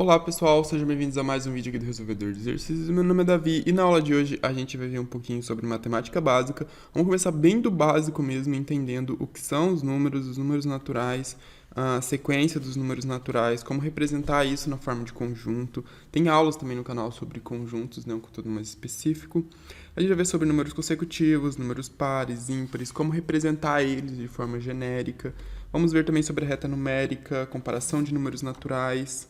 Olá pessoal, sejam bem-vindos a mais um vídeo aqui do Resolvedor de Exercícios. Meu nome é Davi e na aula de hoje a gente vai ver um pouquinho sobre matemática básica. Vamos começar bem do básico mesmo, entendendo o que são os números naturais, a sequência dos números naturais, como representar isso na forma de conjunto. Tem aulas também no canal sobre conjuntos, né, um conteúdo mais específico. A gente vai ver sobre números consecutivos, números pares, ímpares, como representar eles de forma genérica. Vamos ver também sobre a reta numérica, comparação de números naturais.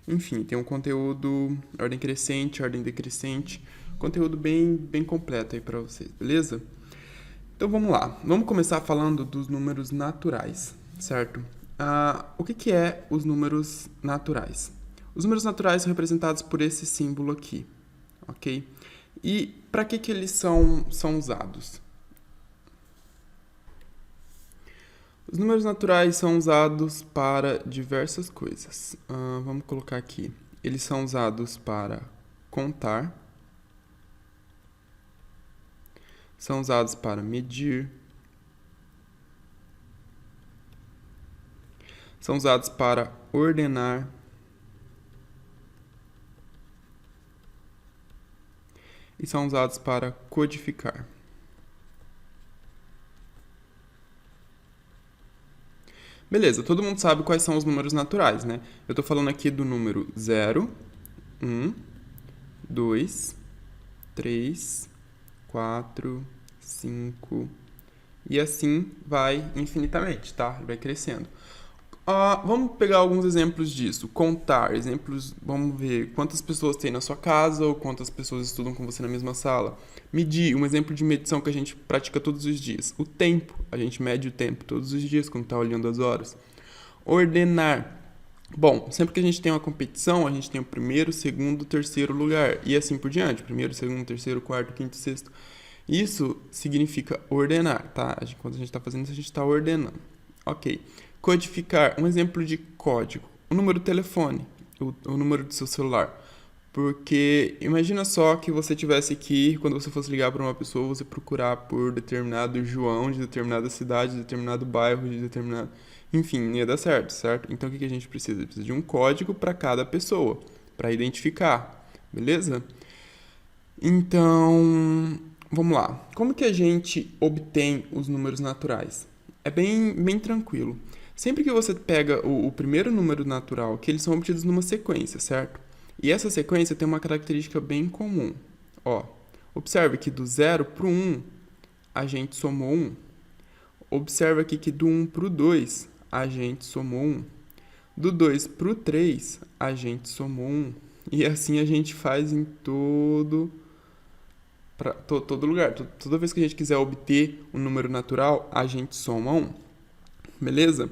Enfim, tem um conteúdo ordem crescente, ordem decrescente, conteúdo bem completo aí para vocês, beleza? Então vamos lá, vamos começar falando dos números naturais, certo? O que é os números naturais? Os números naturais são representados por esse símbolo aqui, ok? E para que eles são usados? Os números naturais são usados para diversas coisas. Vamos colocar aqui. Eles são usados para contar, são usados para medir, são usados para ordenar e são usados para codificar. Beleza, todo mundo sabe quais são os números naturais, né? Eu estou falando aqui do número 0, 1, 2, 3, 4, 5 e assim vai infinitamente, tá? Vai crescendo. Vamos pegar alguns exemplos disso. Contar, exemplos, vamos ver quantas pessoas tem na sua casa ou quantas pessoas estudam com você na mesma sala. Medir, um exemplo de medição que a gente pratica todos os dias. O tempo, a gente mede o tempo todos os dias quando está olhando as horas. Ordenar. Bom, sempre que a gente tem uma competição, a gente tem o primeiro, segundo, terceiro lugar e assim por diante. Primeiro, segundo, terceiro, quarto, quinto, sexto. Isso significa ordenar, tá? Quando a gente está fazendo isso, a gente está ordenando. Ok. Codificar, um exemplo de código. O número do telefone, o número do seu celular. Porque imagina só que você tivesse que, quando você fosse ligar para uma pessoa, você procurar por determinado João de determinada cidade, de determinado bairro, de determinado... Enfim, não ia dar certo, certo? Então o que a gente precisa? Precisa de um código para cada pessoa, para identificar, beleza? Então, vamos lá. Como que a gente obtém os números naturais? É bem tranquilo. Sempre que você pega o primeiro número natural, que eles são obtidos numa sequência, certo? E essa sequência tem uma característica bem comum. Ó, observe que do 0 para o 1, a gente somou 1. Observe aqui que do 1 para o 2, a gente somou 1. Do 2 para o 3, a gente somou 1. E assim a gente faz em todo lugar. Toda vez que a gente quiser obter um número natural, a gente soma 1. Beleza?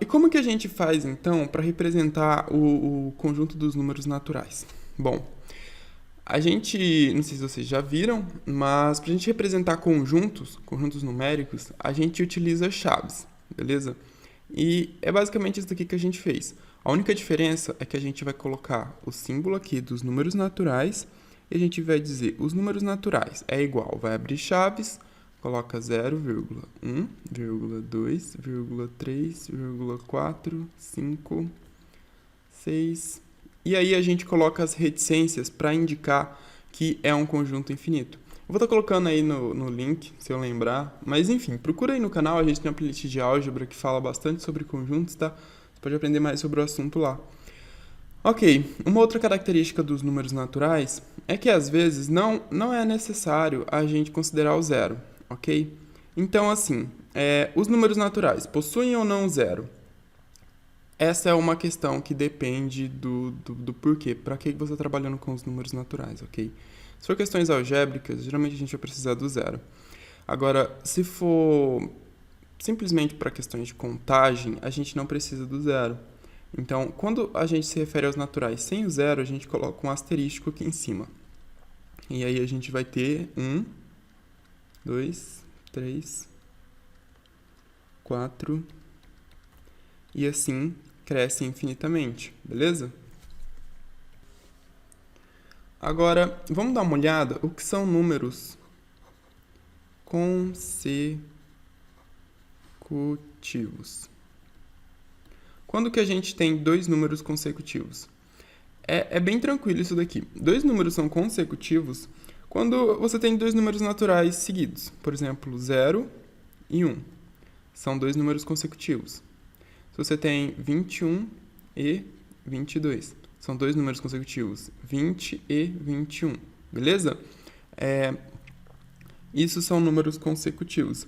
E como que a gente faz, então, para representar o conjunto dos números naturais? Bom, a gente, não sei se vocês já viram, mas para a gente representar conjuntos numéricos, a gente utiliza chaves, beleza? E é basicamente isso daqui que a gente fez. A única diferença é que a gente vai colocar o símbolo aqui dos números naturais e a gente vai dizer os números naturais é igual, vai abrir chaves, coloca 0,1, 2, 3, 4, 5, 6. E aí a gente coloca as reticências para indicar que é um conjunto infinito. Eu vou estar colocando aí no link, se eu lembrar. Mas enfim, procura aí no canal, a gente tem uma playlist de álgebra que fala bastante sobre conjuntos, tá? Você pode aprender mais sobre o assunto lá. Ok, uma outra característica dos números naturais é que às vezes não é necessário a gente considerar o zero, ok? Então, assim, os números naturais possuem ou não zero? Essa é uma questão que depende do porquê, para que você está trabalhando com os números naturais, ok? Se for questões algébricas, geralmente a gente vai precisar do zero. Agora, se for simplesmente para questões de contagem, a gente não precisa do zero. Então, quando a gente se refere aos naturais sem o zero, a gente coloca um asterístico aqui em cima. E aí a gente vai ter 1, 2, 3, 4 e assim cresce infinitamente, beleza? Agora, vamos dar uma olhada o que são números consecutivos. Quando que a gente tem dois números consecutivos? É bem tranquilo isso daqui. Dois números são consecutivos quando você tem dois números naturais seguidos. Por exemplo, 0 e 1. São dois números consecutivos. Se você tem 21 e 22. São dois números consecutivos. 20 e 21. Beleza? Isso são números consecutivos.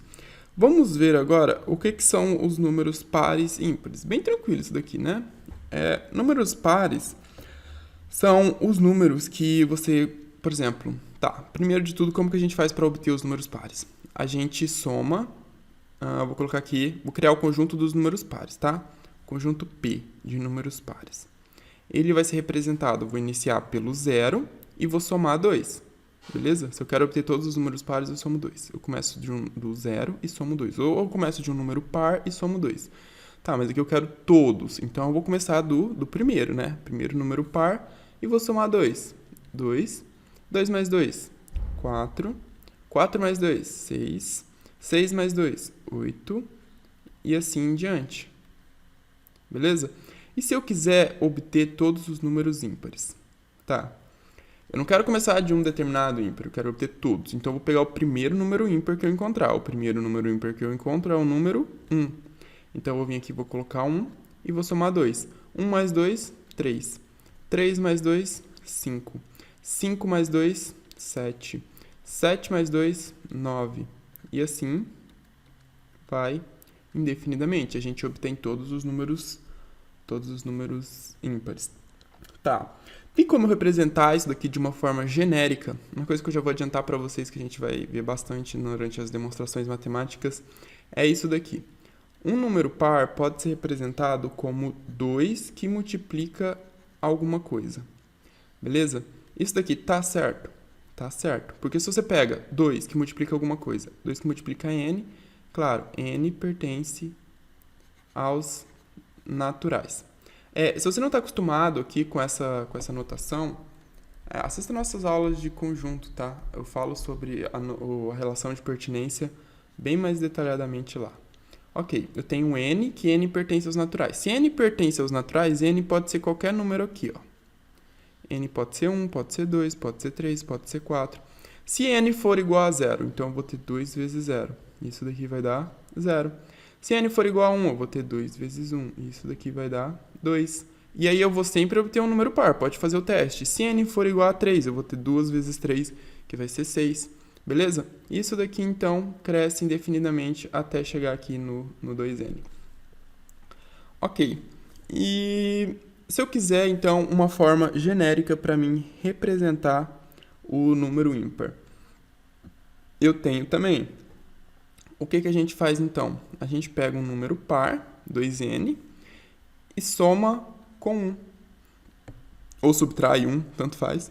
Vamos ver agora o que são os números pares e ímpares. Bem tranquilo isso daqui, né? Números pares são os números que você, por exemplo, primeiro de tudo, como que a gente faz para obter os números pares? A gente soma, vou colocar aqui, vou criar o conjunto dos números pares, tá? Conjunto P de números pares. Ele vai ser representado, vou iniciar pelo 0 e vou somar 2, beleza? Se eu quero obter todos os números pares, eu somo 2. Eu começo do 0 e somo 2, ou eu começo de um número par e somo 2. Tá, mas aqui eu quero todos, então eu vou começar do primeiro, né? Primeiro número par. E vou somar 2. 2. 2 mais 2, 4. 4 mais 2, 6. 6 mais 2, 8. E assim em diante. Beleza? E se eu quiser obter todos os números ímpares? Tá. Eu não quero começar de um determinado ímpar, eu quero obter todos. Então eu vou pegar o primeiro número ímpar que eu encontrar. O primeiro número ímpar que eu encontro é o número 1. Então eu vou vir aqui, vou colocar 1 e vou somar 2. 1 mais 2, 3. 3 mais 2, 5. 5 mais 2, 7. 7 mais 2, 9. E assim vai indefinidamente. A gente obtém todos os números ímpares. Tá. Tem como representar isso daqui de uma forma genérica? Uma coisa que eu já vou adiantar para vocês, que a gente vai ver bastante durante as demonstrações matemáticas, é isso daqui. Um número par pode ser representado como 2 que multiplica alguma coisa. Beleza? Isso daqui tá certo? Tá certo. Porque se você pega 2 que multiplica alguma coisa, 2 que multiplica n, claro, n pertence aos naturais. Se você não está acostumado aqui com essa notação, assista nossas aulas de conjunto, tá? Eu falo sobre a relação de pertinência bem mais detalhadamente lá. Ok, eu tenho n, que n pertence aos naturais. Se n pertence aos naturais, n pode ser qualquer número aqui, ó. N pode ser 1, pode ser 2, pode ser 3, pode ser 4. Se n for igual a 0, então eu vou ter 2 vezes 0. Isso daqui vai dar 0. Se n for igual a 1, eu vou ter 2 vezes 1. Isso daqui vai dar 2. E aí eu vou sempre obter um número par. Pode fazer o teste. Se n for igual a 3, eu vou ter 2 vezes 3, que vai ser 6. Beleza? Isso daqui, então, cresce indefinidamente até chegar aqui no 2n. Ok. E se eu quiser, então, uma forma genérica para mim representar o número ímpar, eu tenho também. O que a gente faz, então? A gente pega um número par, 2n, e soma com 1. Ou subtrai 1, tanto faz.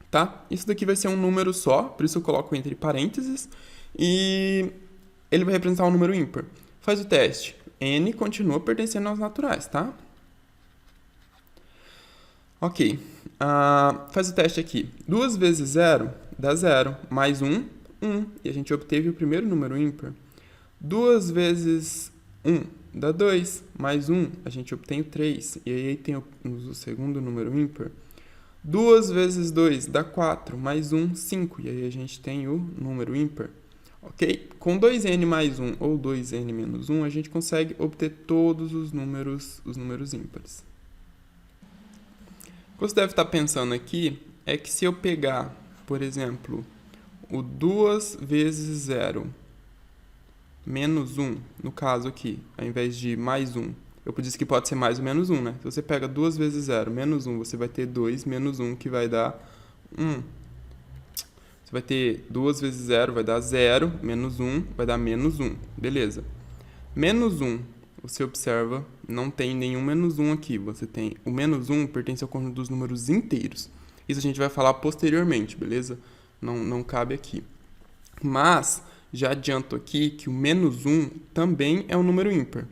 Tá? Isso daqui vai ser um número só, por isso eu coloco entre parênteses, e ele vai representar um número ímpar. Faz o teste. N continua pertencendo aos naturais, tá? Ok. Faz o teste aqui. 2 vezes 0 dá 0, mais 1, 1. E a gente obteve o primeiro número ímpar. 2 vezes 1 dá 2, mais 1, a gente obtém o 3. E aí tem o segundo número ímpar. 2 vezes 2 dá 4, mais 1, 5. E aí a gente tem o número ímpar. Ok? Com 2n mais 1 ou 2n menos 1, a gente consegue obter todos os números ímpares. O que você deve estar pensando aqui é que se eu pegar, por exemplo, o 2 vezes 0 menos 1, no caso aqui, ao invés de mais 1, eu disse que pode ser mais ou menos 1, né? Se você pega 2 vezes 0 menos 1, você vai ter 2 menos 1, que vai dar 1. Você vai ter 2 vezes 0, vai dar 0, menos 1, vai dar menos 1. Beleza. Menos 1, você observa, não tem nenhum menos 1 aqui. Você tem o menos 1 pertence ao conjunto dos números inteiros. Isso a gente vai falar posteriormente, beleza? Não cabe aqui. Mas, já adianto aqui que o menos 1 também é um número ímpar.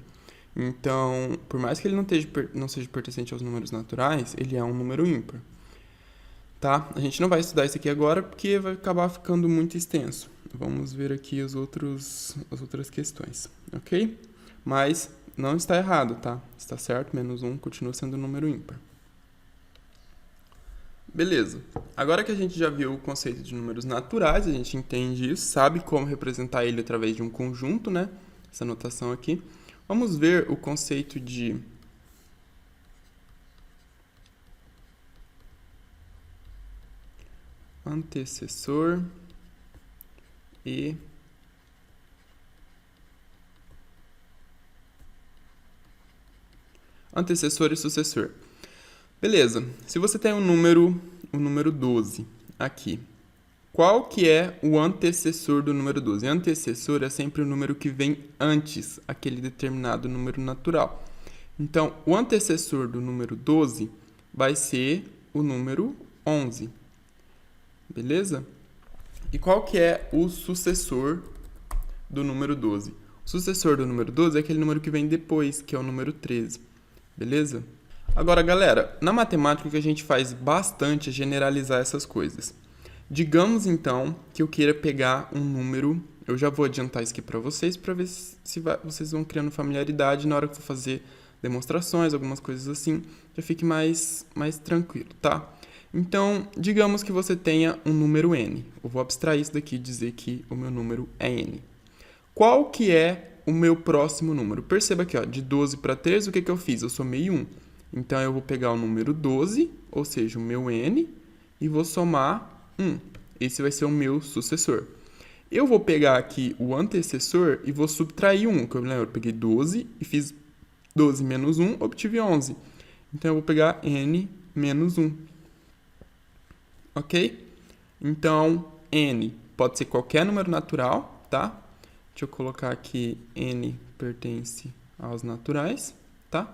Então, por mais que ele não seja pertencente aos números naturais, ele é um número ímpar. Tá? A gente não vai estudar isso aqui agora porque vai acabar ficando muito extenso. Vamos ver aqui as outras questões, ok? Mas não está errado, tá? Está certo, menos 1 continua sendo um número ímpar. Beleza. Agora que a gente já viu o conceito de números naturais, a gente entende isso, sabe como representar ele através de um conjunto, né? Essa notação aqui. Vamos ver o conceito de antecessor e sucessor. Beleza. Se você tem o número 12 aqui, qual que é o antecessor do número 12? Antecessor é sempre o número que vem antes aquele determinado número natural. Então, o antecessor do número 12 vai ser o número 11. Beleza? E qual que é o sucessor do número 12? O sucessor do número 12 é aquele número que vem depois, que é o número 13. Beleza? Agora, galera, na matemática o que a gente faz bastante é generalizar essas coisas. Digamos, então, que eu queira pegar um número... Eu já vou adiantar isso aqui para ver se vocês vão criando familiaridade na hora que for fazer demonstrações, algumas coisas assim, já fique mais tranquilo, tá? Então, digamos que você tenha um número n. Eu vou abstrair isso daqui e dizer que o meu número é n. Qual que é o meu próximo número? Perceba aqui, ó, de 12 para 13, o que eu fiz? Eu somei 1. Então, eu vou pegar o número 12, ou seja, o meu n, e vou somar 1. Esse vai ser o meu sucessor. Eu vou pegar aqui o antecessor e vou subtrair 1. Que eu lembro, eu peguei 12 e fiz 12 menos 1, obtive 11. Então, eu vou pegar n menos 1. Ok? Então, n pode ser qualquer número natural, tá? Deixa eu colocar aqui n pertence aos naturais, tá?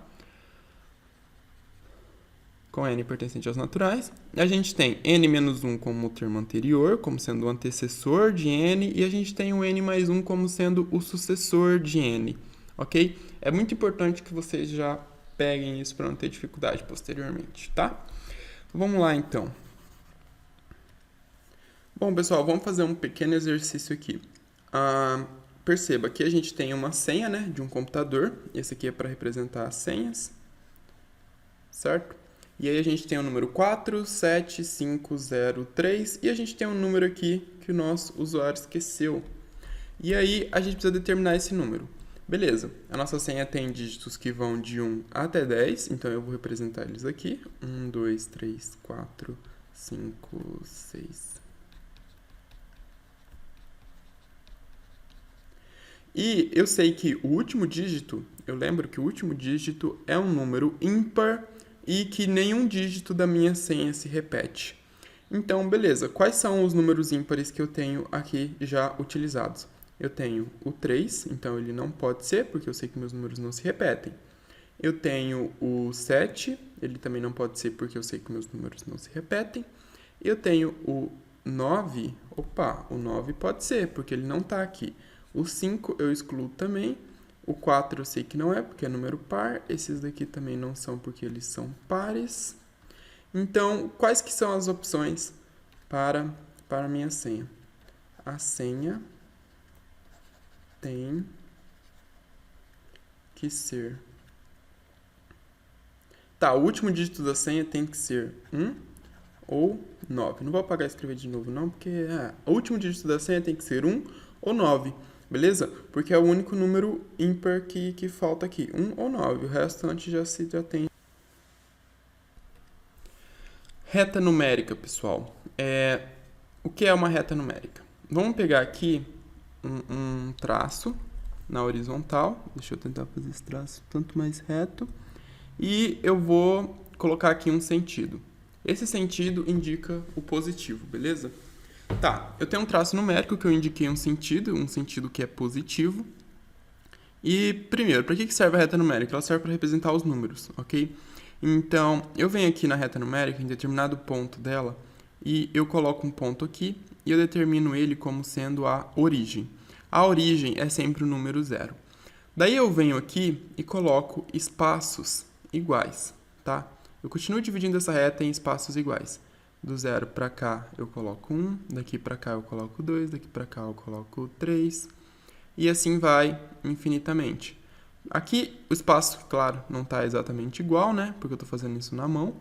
Com n pertencente aos naturais. A gente tem n menos 1 como o termo anterior, como sendo o antecessor de n, e a gente tem o n mais 1 como sendo o sucessor de n, ok? É muito importante que vocês já peguem isso para não ter dificuldade posteriormente, tá? Vamos lá, então. Bom, pessoal, vamos fazer um pequeno exercício aqui. Perceba que a gente tem uma senha, né, de um computador. Esse aqui é para representar as senhas, certo? E aí a gente tem o número 47503 e a gente tem um número aqui que o nosso usuário esqueceu. E aí a gente precisa determinar esse número. Beleza, a nossa senha tem dígitos que vão de 1 até 10, então eu vou representar eles aqui. 1, 2, 3, 4, 5, 6... E eu sei que o último dígito, eu lembro que o último dígito é um número ímpar e que nenhum dígito da minha senha se repete. Então, beleza, quais são os números ímpares que eu tenho aqui já utilizados? Eu tenho o 3, então ele não pode ser, porque eu sei que meus números não se repetem. Eu tenho o 7, ele também não pode ser, porque eu sei que meus números não se repetem. Eu tenho o 9, o 9 pode ser, porque ele não está aqui. O 5 eu excluo também. O 4 eu sei que não é, porque é número par. Esses daqui também não são, porque eles são pares. Então, quais que são as opções para a minha senha? A senha tem que ser... Tá, o último dígito da senha tem que ser 1 ou 9. Não vou apagar e escrever de novo, não, porque o último dígito da senha tem que ser 1 ou 9. Beleza? Porque é o único número ímpar que falta aqui. 1 ou 9. O restante já tem. Reta numérica, pessoal. O que é uma reta numérica? Vamos pegar aqui um traço na horizontal. Deixa eu tentar fazer esse traço tanto mais reto. E eu vou colocar aqui um sentido. Esse sentido indica o positivo, beleza? Tá, eu tenho um traço numérico que eu indiquei um sentido que é positivo. E, primeiro, para que serve a reta numérica? Ela serve para representar os números, ok? Então, eu venho aqui na reta numérica, em determinado ponto dela, e eu coloco um ponto aqui, e eu determino ele como sendo a origem. A origem é sempre o número 0. Daí eu venho aqui e coloco espaços iguais, tá? Eu continuo dividindo essa reta em espaços iguais. Do 0 para cá eu coloco 1, daqui para cá eu coloco 2, daqui para cá eu coloco 3, e assim vai infinitamente. Aqui o espaço, claro, não está exatamente igual, né? Porque eu estou fazendo isso na mão.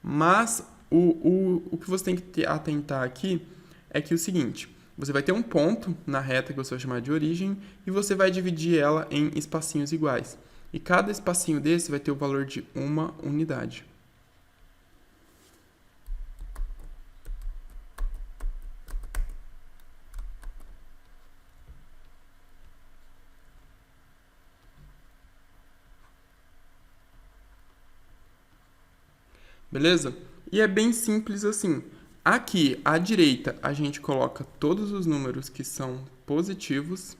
Mas o que você tem que atentar aqui é que o seguinte, você vai ter um ponto na reta que você vai chamar de origem e você vai dividir ela em espacinhos iguais. E cada espacinho desse vai ter o valor de uma unidade. Beleza? E é bem simples assim. Aqui, à direita, a gente coloca todos os números que são positivos.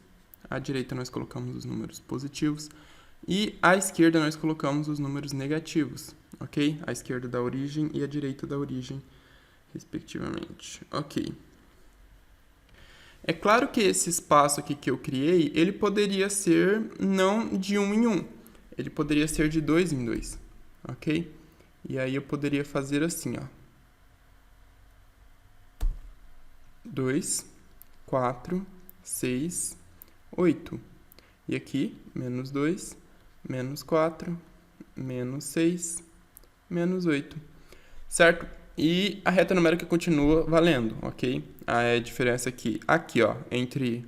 À direita nós colocamos os números positivos. E à esquerda nós colocamos os números negativos, ok? À esquerda da origem e à direita da origem, respectivamente. Ok. É claro que esse espaço aqui que eu criei, ele poderia ser não de 1 em 1. Ele poderia ser de 2 em 2, ok? E aí eu poderia fazer assim, ó. 2, 4, 6, 8. E aqui, menos 2, menos 4, menos 6, menos 8. Certo? E a reta numérica continua valendo, ok? A diferença aqui, ó, entre...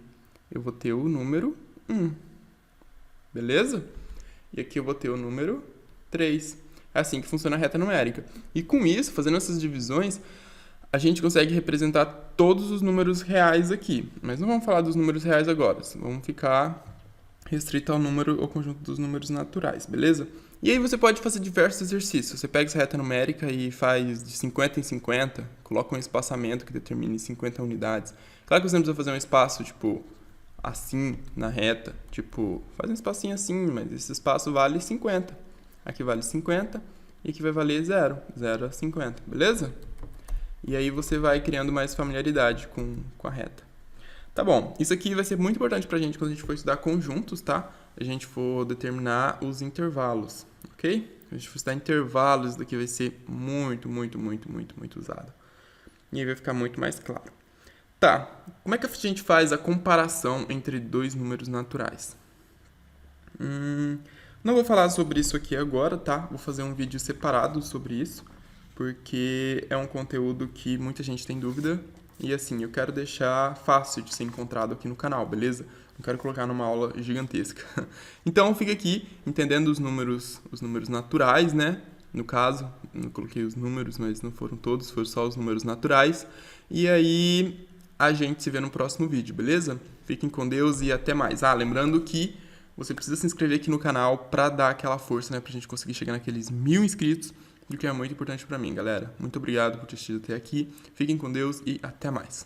Eu vou ter o número 1. Beleza? E aqui eu vou ter o número 3. É assim que funciona a reta numérica. E com isso, fazendo essas divisões, a gente consegue representar todos os números reais aqui. Mas não vamos falar dos números reais agora. Vamos ficar restrito ao conjunto dos números naturais, beleza? E aí você pode fazer diversos exercícios. Você pega essa reta numérica e faz de 50 em 50, coloca um espaçamento que determine 50 unidades. Claro que você não precisa fazer um espaço, tipo, assim, na reta. Tipo, faz um espacinho assim, mas esse espaço vale 50. Aqui vale 50 e aqui vai valer 0. 0 a 50, beleza? E aí você vai criando mais familiaridade com a reta. Tá bom, isso aqui vai ser muito importante pra gente quando a gente for estudar conjuntos, tá? A gente for determinar os intervalos, ok? A gente for estudar intervalos, isso daqui vai ser muito usado. E aí vai ficar muito mais claro. Tá, como é que a gente faz a comparação entre dois números naturais? Não vou falar sobre isso aqui agora, tá? Vou fazer um vídeo separado sobre isso, porque é um conteúdo que muita gente tem dúvida e assim, eu quero deixar fácil de ser encontrado aqui no canal, beleza? Não quero colocar numa aula gigantesca. Então fica aqui entendendo os números naturais, né? No caso, não coloquei os números, mas não foram todos, foram só os números naturais. E aí a gente se vê no próximo vídeo, beleza? Fiquem com Deus e até mais. Lembrando que você precisa se inscrever aqui no canal pra dar aquela força, né? Pra gente conseguir chegar naqueles 1000 inscritos, o que é muito importante pra mim, galera. Muito obrigado por ter assistido até aqui. Fiquem com Deus e até mais.